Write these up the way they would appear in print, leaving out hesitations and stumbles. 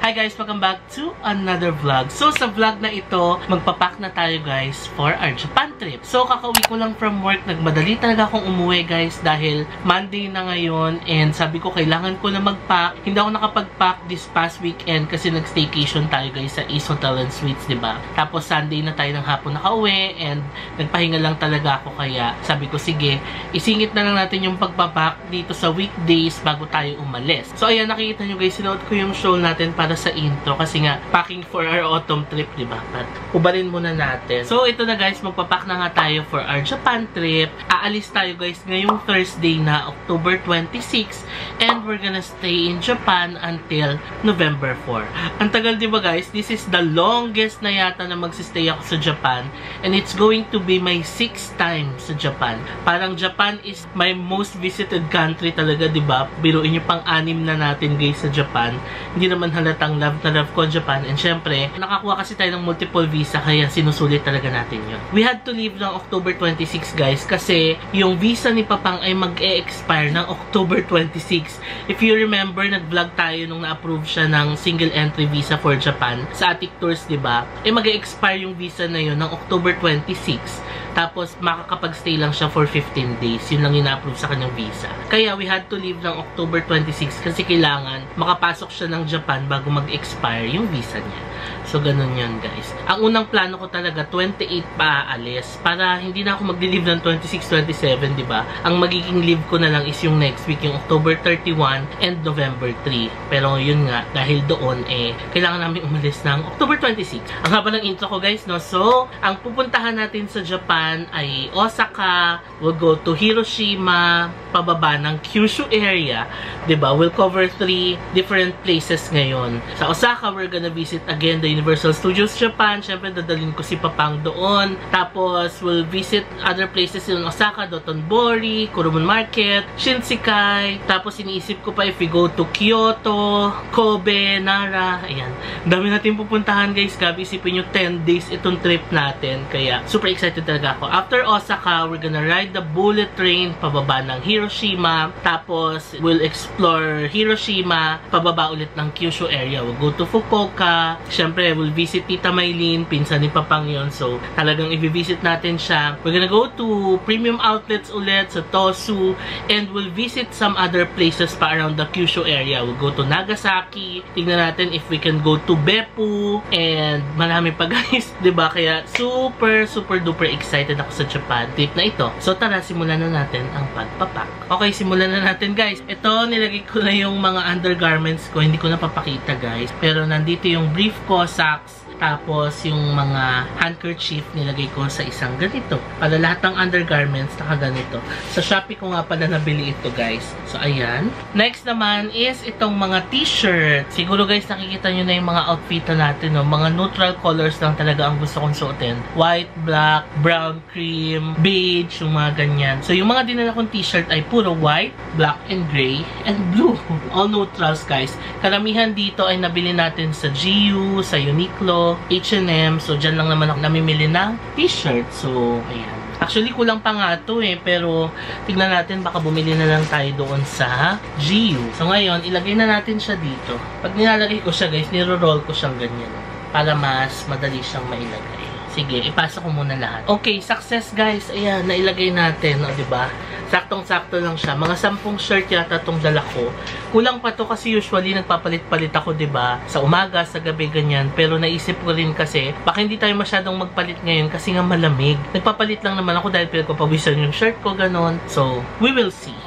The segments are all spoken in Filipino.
Hi guys! Welcome back to another vlog. So sa vlog na ito, magpapack na tayo guys for our Japan trip. So kakauwi ko lang from work, nagmadali talaga akong umuwi guys dahil Monday na ngayon and sabi ko kailangan ko na mag-pack. Hindi ako nakapag-pack this past weekend kasi nag-staycation tayo guys sa East Hotel and Suites, diba? Tapos Sunday na tayo ng hapon nakauwi and nagpahinga lang talaga ako kaya sabi ko sige, isingit na lang natin yung pagpapack dito sa weekdays bago tayo umalis. So ayan, nakikita nyo guys, sinuot ko yung shawl natin para sa intro kasi nga packing for our autumn trip, diba? But ubalin muna natin. So ito na guys, magpapack na nga tayo for our Japan trip. Aalis tayo guys ngayong Thursday na October 26 and we're gonna stay in Japan until November 4. Ang tagal, diba guys? This is the longest na yata na magsistay ako sa Japan and it's going to be my 6th time sa Japan. Parang Japan is my most visited country talaga, diba? Biruin nyo pang-anim na natin guys sa Japan. Hindi naman halatang love na love ko ang Japan. And syempre, nakakuha kasi tayo ng multiple visa kaya sinusulit talaga natin yun. We had to leave ng October 26 guys kasi yung visa ni Papang ay mag-e-expire ng October 26. If you remember, nag-vlog tayo nung na-approve siya ng single entry visa for Japan sa Attic Tours, diba? Eh mag-e-expire yung visa na yun ng October 26. Tapos, makakapag-stay lang siya for 15 days. Yun lang ina-approve sa kanyang visa. Kaya, we had to leave ng October 26 kasi kailangan makapasok siya ng Japan bago mag-expire yung visa niya. So, ganun yun, guys. Ang unang plano ko talaga, 28 pa aalis. Para hindi na ako mag-leave ng 26, 27, diba? Ang magiging leave ko na lang is yung next week, yung October 31 and November 3. Pero, yun nga, dahil doon, kailangan namin umalis ng October 26. Ang haba ng intro ko, guys, no? So, ang pupuntahan natin sa Japan ay Osaka, we'll go to Hiroshima, pababa ng Kyushu area, diba? We'll cover 3 different places ngayon. Sa Osaka, we're gonna visit again the Universal Studios Japan. Siyempre, dadalhin ko si Papang doon. Tapos, we'll visit other places in Osaka, Dotonbori, Kurumon Market, Shinsekai. Tapos, iniisip ko pa if we go to Kyoto, Kobe, Nara. Ayan. Dami natin pupuntahan guys. Gabi, isipin nyo 10 days itong trip natin. Kaya, super excited talaga ako. After Osaka, we're gonna ride the bullet train pababa ng Hiroshima. Tapos, we'll explore Hiroshima, pababa ulit ng Kyushu area. We'll go to Fukuoka. Siyempre, we'll visit Tita Maylin, pinsan ni Papang yun. So, talagang i-visit natin siya. We're gonna go to premium outlets ulit sa Tosu. And we'll visit some other places pa around the Kyushu area. We'll go to Nagasaki. Tignan natin if we can go to Beppu. And marami pa guys. Diba? Kaya super duper excited ako sa Japan trip na ito. So, tara, simulan na natin ang pagpapak. Okay, simulan na natin guys. Ito, nilagay ko na yung mga undergarments ko. Hindi ko na papakita guys. Pero nandito yung brief ko, socks, tapos yung mga handkerchief nilagay ko sa isang ganito. Para lahat ng undergarments nakaganito. Sa Shopee ko nga pala nabili ito guys. So ayan. Next naman is itong mga t-shirt. Siguro guys nakikita nyo na yung mga outfit natin. No? Mga neutral colors lang talaga ang gusto kong suotin. White, black, brown, cream, beige, yung mga ganyan. So yung mga dinala kong t-shirt ay puro white, black, and gray, and blue. All neutrals guys. Karamihan dito ay nabili natin sa GU, sa Uniqlo, H&M. So, dyan lang naman ako namimili ng t-shirt. So, ayan. Actually, kulang pa nga ito pero tignan natin, baka bumili na lang tayo doon sa GU. So, ngayon, ilagay na natin siya dito. Pag nilalagay ko siya, guys, niro-roll ko siyang ganyan. Para mas madali siyang mailagay. Sige, ipasa ko muna lahat. Okay, success guys. Ayan, nailagay natin. O, diba? Saktong-sakto lang siya. Mga 10 shirt yata itong dala ko. Kulang pa to kasi usually nagpapalit-palit ako, diba? Sa umaga, sa gabi, ganyan. Pero naisip ko rin kasi, baka hindi tayo masyadong magpalit ngayon kasi nga malamig. Nagpapalit lang naman ako dahil pinagpapawisan yung shirt ko, ganon. So, we will see.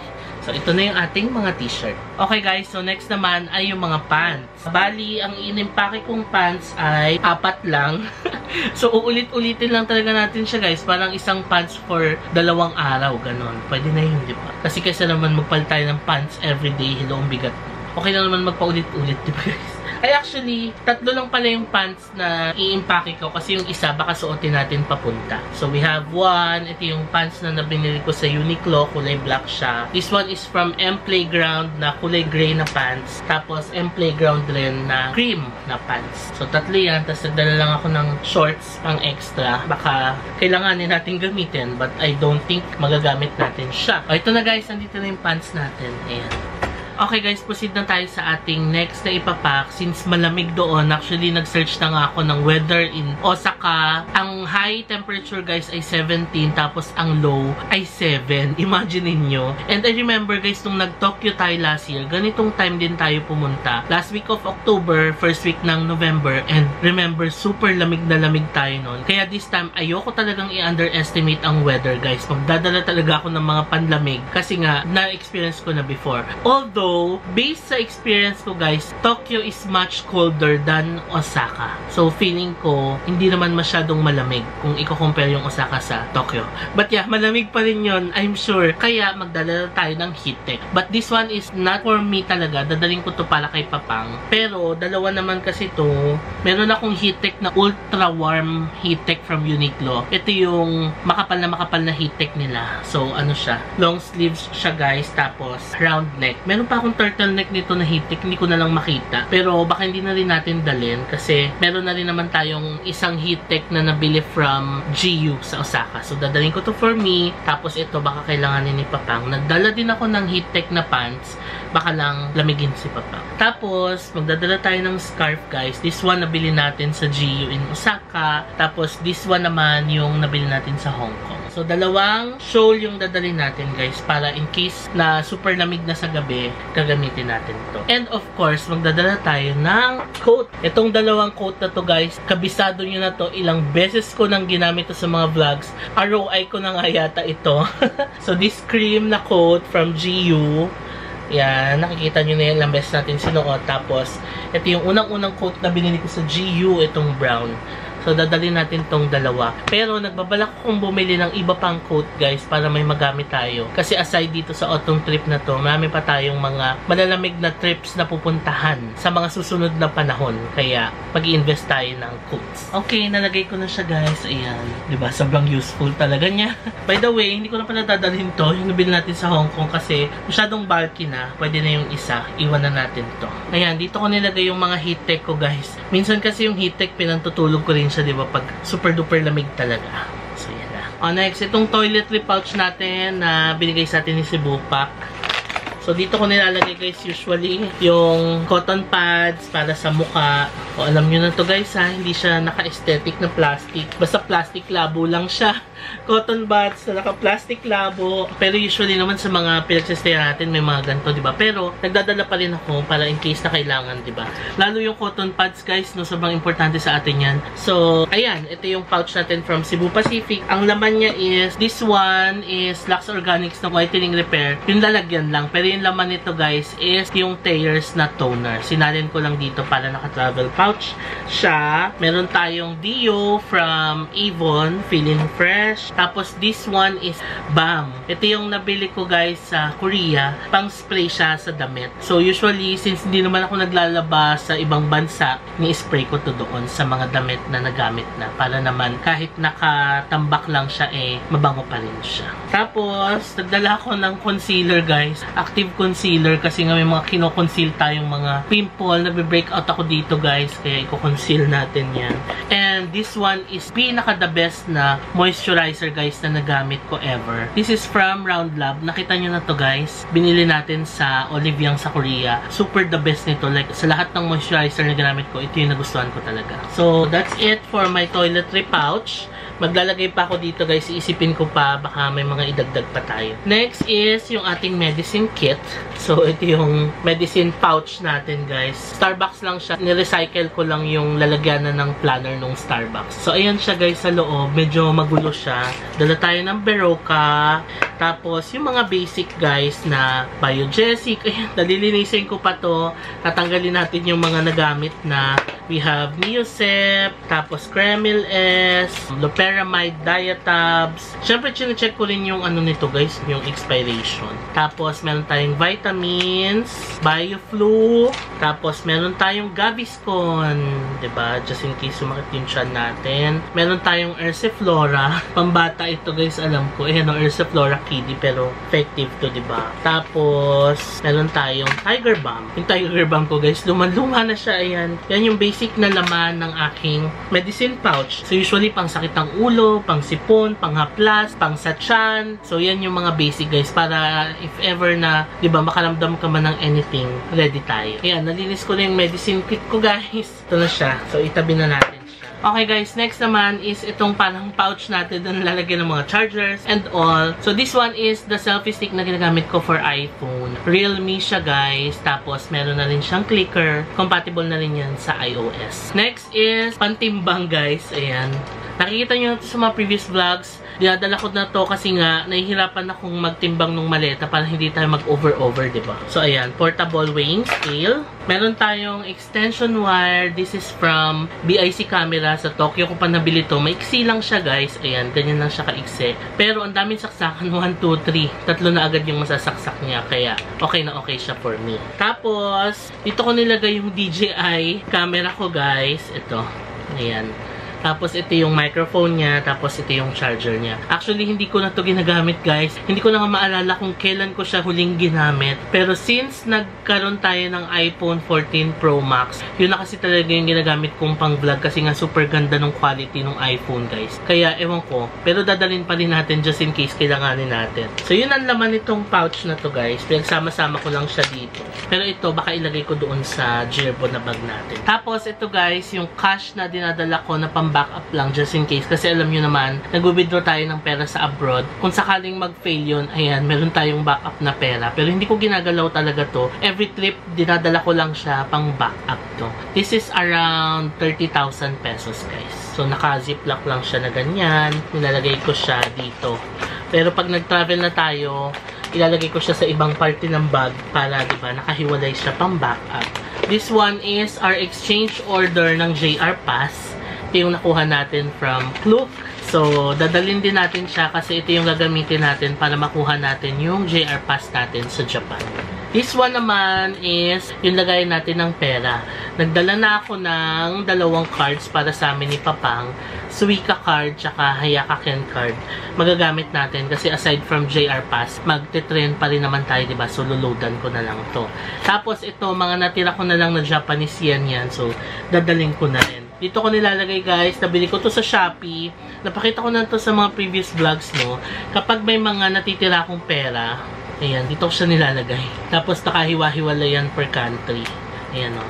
So, ito na yung ating mga t-shirt. Okay guys, so next naman ay yung mga pants. Bali, ang inimpake kong pants ay 4 lang. So, uulit-ulitin lang talaga natin siya guys. Parang isang pants for 2 araw, ganon. Pwede na yun, diba? Kasi kaysa naman magpalit tayo ng pants everyday, hello, ang bigat. Okay lang naman magpaulit-ulit, diba guys? Ay actually, 3 lang pala yung pants na i-impake ko kasi yung isa baka suotin natin papunta. So we have 1. Ito yung pants na nabinili ko sa Uniqlo, kulay black siya. This one is from M Playground na kulay gray na pants. Tapos M Playground rin na cream na pants. So 3 yan. Tapos nagdala lang ako ng shorts pang extra. Baka kailanganin natin gamitin but I don't think magagamit natin siya. O ito na guys, nandito na yung pants natin. Ayan. Okay guys, proceed na tayo sa ating next na ipapack. Since malamig doon, actually nag-search na nga ako ng weather in Osaka. Ang high temperature guys ay 17, tapos ang low ay 7. Imagine niyo. And I remember guys, nung nag-Tokyo tayo last year, ganitong time din tayo pumunta. Last week of October, first week ng November, and remember, super lamig na lamig tayo noon. Kaya this time, ayoko talagang i-underestimate ang weather guys. Magdadala talaga ako ng mga panlamig kasi nga, na-experience ko na before. Although, based sa experience ko guys, Tokyo is much colder than Osaka. So, feeling ko, hindi naman masyadong malamig kung i-compare yung Osaka sa Tokyo. But yeah, malamig pa rin yun, I'm sure. Kaya, magdadala tayo ng heat tech. But this one is not for me talaga. Dadaling ko to para kay Papang. Pero, dalawa naman kasi to. Meron akong heat tech na ultra warm heat tech from Uniqlo. Ito yung makapal na heat tech nila. So, ano siya? Long sleeves siya guys. Tapos, round neck. Meron pa akong turtleneck nito na heat tech. Hindi ko na lang makita. Pero, baka hindi na rin natin dalhin. Kasi, meron na rin naman tayong isang heat tech na nabili from GU sa Osaka. So, dadalhin ko to for me. Tapos, ito, baka kailanganin ni Papang. Nagdala din ako ng heat tech na pants. Baka lang lamigin si Papang. Tapos, magdadala tayo ng scarf guys. This one nabili natin sa GU in Osaka. Tapos, this one naman yung nabili natin sa Hong Kong. So, dalawang shawl yung dadalhin natin guys para in case na super lamig na sa gabi, gagamitin natin to. And of course, magdadala tayo ng coat. Itong dalawang coat na to guys, kabisado nyo na to. Ilang beses ko nang ginamit to sa mga vlogs. ROI ko na nga yata ito. So, this cream na coat from GU. Yan, nakikita nyo na yan, ilang beses natin sinuot. Tapos, ito yung unang-unang coat na binili ko sa GU, itong brown. So, dadalhin natin tong dalawa. Pero, nagbabalak akong bumili ng iba pang coat, guys, para may magamit tayo. Kasi aside dito sa autumn trip na to, marami pa tayong mga malalamig na trips na pupuntahan sa mga susunod na panahon. Kaya, mag-i-invest tayo ng coats. Okay, nalagay ko na siya, guys. Ayan. Diba? Sobrang useful talaga niya. By the way, hindi ko na pala dadalhin to. Yung nabili natin sa Hong Kong kasi masyadong bulky na. Pwede na yung isa. Iwan na natin to. Ayan, dito ko nilagay yung mga heat tech ko, guys. Minsan kasi yung heat tech, pinantutulog ko rin siya, diba? Pag super duper lamig talaga. So, yan na. Next, itong toiletry pouch natin na binigay sa atin ni Cebu Pack. So, dito ko nilalagay guys usually yung cotton pads para sa mukha. O, alam nyo na to guys ha, hindi siya naka-aesthetic na plastic. Basta plastic labo lang siya. Cotton buds na naka-plastic labo. Pero usually naman sa mga pinagsistayan natin may mga ganito, diba? Pero nagdadala pa rin ako para in case na kailangan, diba? Lalo yung cotton pads guys, no, sobrang importante sa atin yan. So, ayan, ito yung pouch natin from Cebu Pacific. Ang laman niya is, this one is Lux Organics na whitening repair. Yung lalagyan lang. Pero yung laman nito guys is yung Thayers na toner. Sinalin ko lang dito para naka-travel pouch siya. Meron tayong Dio from Avon, Feeling Fresh. Tapos, this one is Balm. Ito yung nabili ko guys sa Korea. Pang spray siya sa damit. So, usually, since hindi naman ako naglalabas sa ibang bansa, ni-spray ko to doon sa mga damit na nagamit na. Para naman, kahit nakatambak lang siya, mabango pa rin siya. Tapos, nagdala ako ng concealer guys. Active concealer kasi nga may mga kino-conceal tayong mga pimple. Nagbe-breakout ako dito guys. Kaya i-conceal natin yan. And this one is pinaka the best na moisturizer guys na nagamit ko ever. This is from Round Lab. Nakita nyo na to guys. Binili natin sa Oliviang sa Korea. Super the best nito. Like sa lahat ng moisturizer na ginamit ko, ito yung nagustuhan ko talaga. So that's it for my toiletry pouch. Maglalagay pa ako dito guys. Iisipin ko pa. Baka may mga idagdag pa tayo. Next is yung ating medicine kit. So ito yung medicine pouch natin guys. Starbucks lang siya. Nirecycle ko lang yung lalagyanan ng planner nung Starbucks. So ayan siya guys sa loob. Medyo magulo siya. Dala tayo ng Berocca. Tapos yung mga basic guys na Biogesic. Ayan, nalilinisin ko pa to. Tatanggalin natin yung mga nagamit na. We have Neocep. Tapos Kremil S. Loperamide Diatabs. Siyempre, chinecheck ko rin yung ano nito guys, yung expiration. Tapos, meron tayong vitamins, BioFlu. Tapos, meron tayong Gaviscon. Diba? Just in case sumakit yung tiyan natin. Meron tayong Ersiflora. Pambata ito guys, alam ko. Ayan, Ursa Flora Kiddie, pero effective to, diba? Tapos, meron tayong Tiger Balm. Yung Tiger Balm ko guys, luma na siya. Ayan. Yan yung basic na laman ng aking medicine pouch. So, usually, pang sakit ng ulo, pang sipon, pang haplas, pang sa tiyan. So, yan yung mga basic guys, para if ever na, diba, makaramdam ka man ng anything, ready tayo. Ayan, nalinis ko na yung medicine kit ko guys. Ito na siya. So, itabi na natin. Okay guys, next naman is itong parang pouch natin na nilalagyan ng mga chargers and all. So this one is the selfie stick na ginagamit ko for iPhone. Realme siya guys. Tapos meron na rin siyang clicker. Compatible na rin yan sa iOS. Next is pantimbang guys. Ayan. Nakikita nyo sa mga previous vlogs. Dinadala ko na to kasi nga nahihirapan akong magtimbang ng maleta para hindi tayo mag-over-over, diba? So, ayan. Portable weighing scale. Meron tayong extension wire. This is from BIC camera sa Tokyo ko pa nabili to. Maiksi lang siya, guys. Ayan. Ganyan lang siya kaiksi. Pero, ang daming saksakan. 1, 2, 3. Tatlo na agad yung masasaksak niya. Kaya, okay na okay siya for me. Tapos, dito ko nilagay yung DJI camera ko, guys. Ito. Ayan. Tapos, ito yung microphone niya. Tapos, ito yung charger niya. Actually, hindi ko na to ginagamit, guys. Hindi ko na nga maalala kung kailan ko siya huling ginamit. Pero, since nagkaroon tayo ng iPhone 14 Pro Max, yun na kasi talaga yung ginagamit kong pang-vlog. Kasi nga, super ganda ng quality ng iPhone, guys. Kaya, ewan ko. Pero, dadalhin pa rin natin just in case kailanganin natin. So, yun ang laman nitong pouch na to, guys. Pinagsama-sama ko lang siya dito. Pero, ito, baka ilagay ko doon sa Jirbo na bag natin. Tapos, ito, guys, yung cash na dinadala ko na backup lang just in case. Kasi alam nyo naman, nag-withdraw tayo ng pera sa abroad. Kung sakaling mag-fail yun, ayan, meron tayong backup na pera. Pero hindi ko ginagalaw talaga to. Every trip, dinadala ko lang siya pang backup to. This is around 30,000 pesos, guys. So, naka-ziplock lang siya na ganyan. Nilalagay ko siya dito. Pero pag nag-travel na tayo, ilalagay ko siya sa ibang parte ng bag para, diba, nakahiwalay siya pang backup. This one is our exchange order ng JR Pass. Ito yung nakuha natin from Klook. So, dadalhin din natin siya kasi ito yung gagamitin natin para makuha natin yung JR Pass natin sa Japan. This one naman is yung lagay natin ng pera. Nagdala na ako ng 2 cards para sa amin ni Papang. Suica card tsaka Hayakaken card. Magagamit natin kasi aside from JR Pass, magte-trend pa rin naman tayo, diba? So, luludan ko na lang to. Tapos, ito, mga natira ko na lang na Japanese yen yan. So, dadalhin ko na rin. Dito ko nilalagay guys, nabili ko to sa Shopee. Napakita ko na to sa mga previous vlogs, no. Kapag may mga natitira akong pera, ayan, dito ko siya nilalagay. Tapos nakahiwa-hiwalay yan per country. Ayan, no.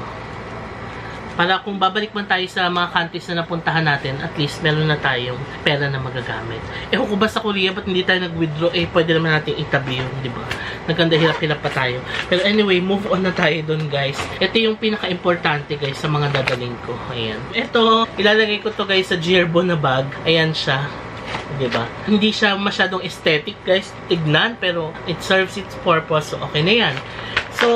Para kung babalik man tayo sa mga countries na napuntahan natin, at least meron na tayong pera na magagamit. Eh kung ba sa Korea, ba't hindi tayo nag-withdraw? Eh pwede naman natin itabi yun, di ba? Naganda hirap-hirap pa tayo. Pero anyway, move on na tayo dun, guys. Ito yung pinaka-importante, guys, sa mga dadaling ko. Ayan. Ito, ilalagay ko to, guys, sa Jirbo na bag. Ayan siya. Diba? Hindi siya masyadong aesthetic, guys. Tignan, pero it serves its purpose. So, okay na yan. So,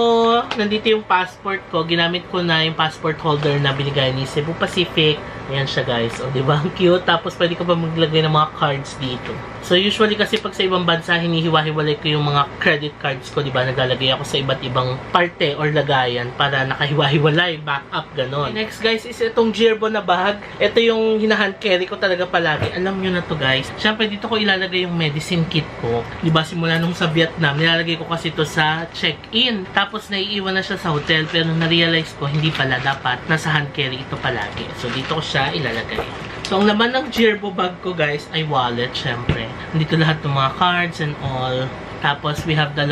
nandito yung passport ko. Ginamit ko na yung passport holder na binigay ni Cebu Pacific. Ayan siya, guys. O, diba? Ang cute. Tapos, pwede ko pa maglagay ng mga cards dito. So, usually kasi pag sa ibang bansa, hinihiwa-hiwalay ko yung mga credit cards ko, diba? Naglalagay ako sa iba't ibang parte or lagayan para nakahiwa-hiwalay, backup, ganon. Okay, next, guys, is itong Jirbo na bag. Ito yung hinahand carry ko talaga palagi. Alam nyo na to, guys. Siyempre, dito ko ilalagay yung medicine kit ko. Diba? Simula nung sa Vietnam, nilalagay ko kasi to sa check-in. Tapos, naiiwan na siya sa hotel. Pero, na-realize ko, hindi pala dapat nasa hand carry ito palagi. So, dito ko siya ilalagay. So, ang laman ng Jirbo bag ko, guys, ay wallet, syempre. Dito lahat ng mga cards and all. Tapos, we have 2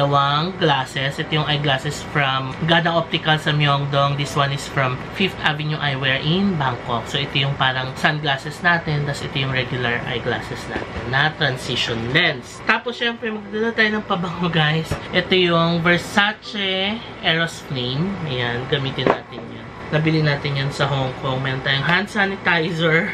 glasses. Ito yung eyeglasses from Gadang Optical sa Myeongdong. This one is from 5th Avenue Eyewear in Bangkok. So, ito yung parang sunglasses natin. Tapos, ito yung regular eyeglasses natin na transition lens. Tapos, syempre, magdala tayo ng pabango, guys. Ito yung Versace Eros Flame. Ayan, gamitin natin yun. Nabili natin yan sa Hong Kong. Meron tayong hand sanitizer.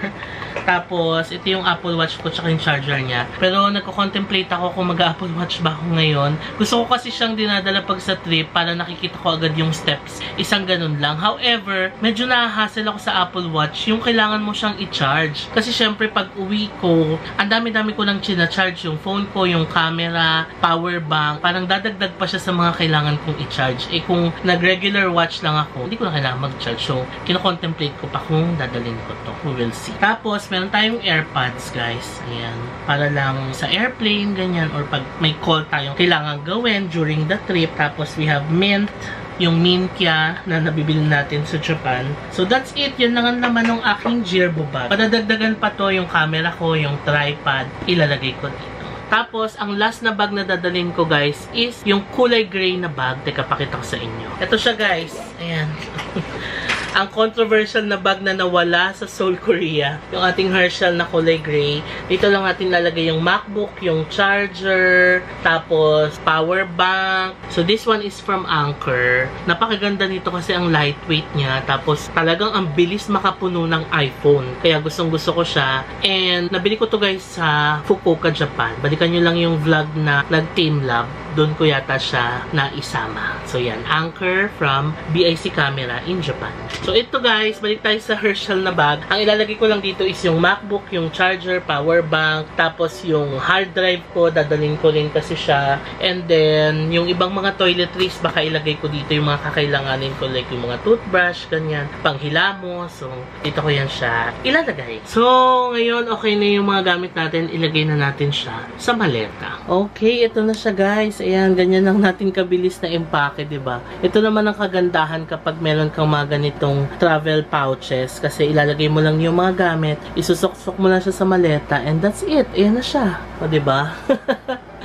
Tapos, ito yung Apple Watch ko tsaka yung charger niya. Pero, nagko-contemplate ako kung mag-Apple Watch ba ako ngayon. Gusto ko kasi siyang dinadala pag sa trip para nakikita ko agad yung steps. Isang ganun lang. However, medyo nahahassle ako sa Apple Watch. Yung kailangan mo siyang i-charge. Kasi, syempre, pag uwi ko, ang dami-dami ko nang china-charge. Yung phone ko, yung camera, power bank. Parang dadagdag pa siya sa mga kailangan kong i-charge. Eh, kung nag-regular watch lang ako, hindi ko na kailangan mag-charge. mag-recharge. So, kino-contemplate ko pa kung dadalhin ko to. We will see. Tapos, meron tayong AirPods, guys. Ayan. Para lang sa airplane, ganyan. Or pag may call tayong kailangan gawin during the trip. Tapos, we have Mint. Yung Minkia na nabibili natin sa Japan. So, that's it. Yun lang ang naman ng aking Jirbo bag. Padadagdagan pa to yung camera ko, yung tripod. Ilalagay ko dito. Tapos, ang last na bag na dadalhin ko, guys, is yung kulay gray na bag. Teka, pakita ko sa inyo. Ito siya, guys. Ayan. Ang controversial na bag na nawala sa Seoul, Korea. Yung ating Herschel na kulay gray. Dito lang natin lalagay yung MacBook, yung charger, tapos power bank. So, this one is from Anker. Napakaganda nito kasi ang lightweight niya. Tapos, talagang ang bilis makapuno ng iPhone. Kaya gustong-gusto ko siya. And, nabili ko to guys sa Fukuoka, Japan. Balikan nyo lang yung vlog na nag-Team Lab. Doon ko yata siya naisama. So, yan. Anker from BIC Camera in Japan. So, ito guys, balik tayo sa Herschel na bag. Ang ilalagay ko lang dito is yung MacBook, yung charger, power bank, tapos yung hard drive ko, dadalhin ko rin kasi siya. And then, yung ibang mga toiletries, baka ilagay ko dito yung mga kakailanganin ko, like yung mga toothbrush, ganyan, panghilamos. So, dito ko yan siya ilalagay. So, ngayon, okay na yung mga gamit natin, ilagay na natin siya sa maleta. Okay, ito na siya guys. Ayan, ganyan lang natin kabilis na empake, diba? Ito naman ang kagandahan kapag meron kang mga ganitong travel pouches kasi ilalagay mo lang yung mga gamit, isusok-sok mo lang siya sa maleta, and that's it. Ayan na siya. O, diba?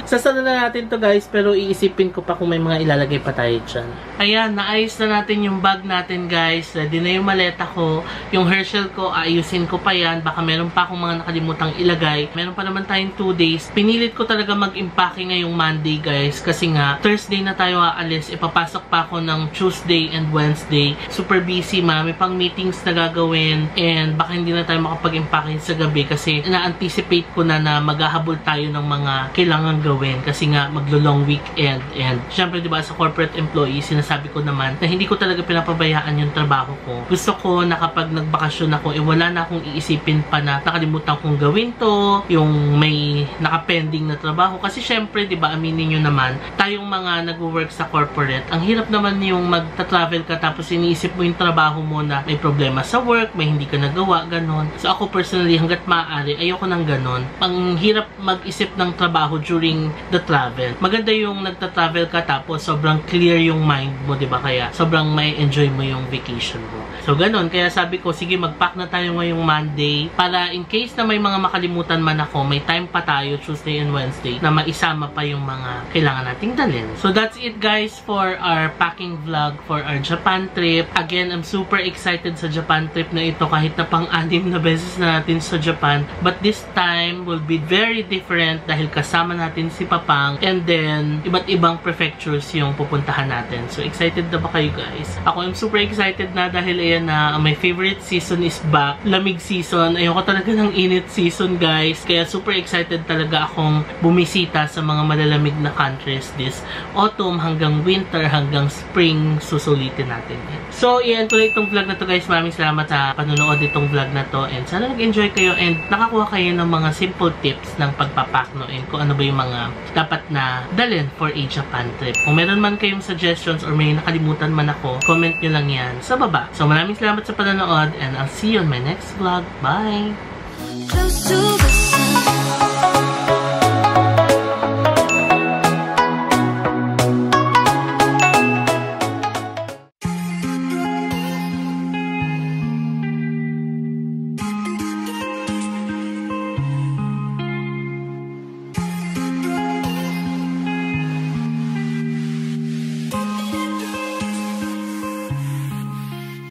Sasalo na natin to guys, pero iisipin ko pa kung may mga ilalagay pa tayo dyan. Ayan, naayos na natin yung bag natin guys. Ready na yung maleta ko. Yung Herschel ko, ayusin ko pa yan. Baka meron pa akong mga nakalimutang ilagay. Meron pa naman tayong 2 days. Pinilit ko talaga mag-impake ngayong Monday guys. Kasi nga, Thursday na tayo aalis. Ipapasok pa ako ng Tuesday and Wednesday. Super busy, marami pang meetings na gagawin. And baka hindi na tayo makapag-impake sa gabi. Kasi na-anticipate ko na maghahabol tayo ng mga kailangan gawin kasi nga maglo-long weekend, and syempre diba sa corporate employee sinasabi ko naman na hindi ko talaga pinapabayaan yung trabaho ko. Gusto ko na kapag nagbakasyon ako, wala na akong iisipin pa na nakalimutan kong gawin to, yung may nakapending na trabaho, kasi syempre diba aminin nyo naman, tayong mga nag-work sa corporate, ang hirap naman yung magta-travel ka tapos iniisip mo yung trabaho mo na may problema sa work, may hindi ka nagawa, ganon. So ako personally, hanggat maaari, ayoko nang ganon. Pang hirap mag-isip ng trabaho during the travel. Maganda yung nagta-travel ka tapos sobrang clear yung mind mo, diba? Kaya sobrang may enjoy mo yung vacation mo. So, ganun. Kaya sabi ko, sige, mag-pack na tayo ngayong Monday para in case na may mga makalimutan man ako, may time pa tayo, Tuesday and Wednesday, na maisama pa yung mga kailangan nating dalhin. So, that's it guys for our packing vlog for our Japan trip. Again, I'm super excited sa Japan trip na ito kahit na pang-6 na beses na natin sa Japan. But this time will be very different dahil kasama natin si Papang, and then iba't ibang prefectures yung pupuntahan natin. So, excited na ba kayo guys? Ako am super excited na dahil ayan na, my favorite season is back. Lamig season. Ayoko talaga ng init season guys. Kaya super excited talaga akong bumisita sa mga malalamig na countries this autumn hanggang winter, hanggang spring susulitin natin. So, iyan ko na itong vlog na to guys. Maraming salamat sa panonood itong vlog na to, and sana nag-enjoy kayo and nakakuha kayo ng mga simple tips ng pagpapack, no? And kung ano ba yung mga dapat na dalhin for a Japan trip. Kung meron man kayong suggestions or may nakalimutan man ako, comment nyo lang yan sa baba. So maraming salamat sa panonood, and I'll see you on my next vlog. Bye!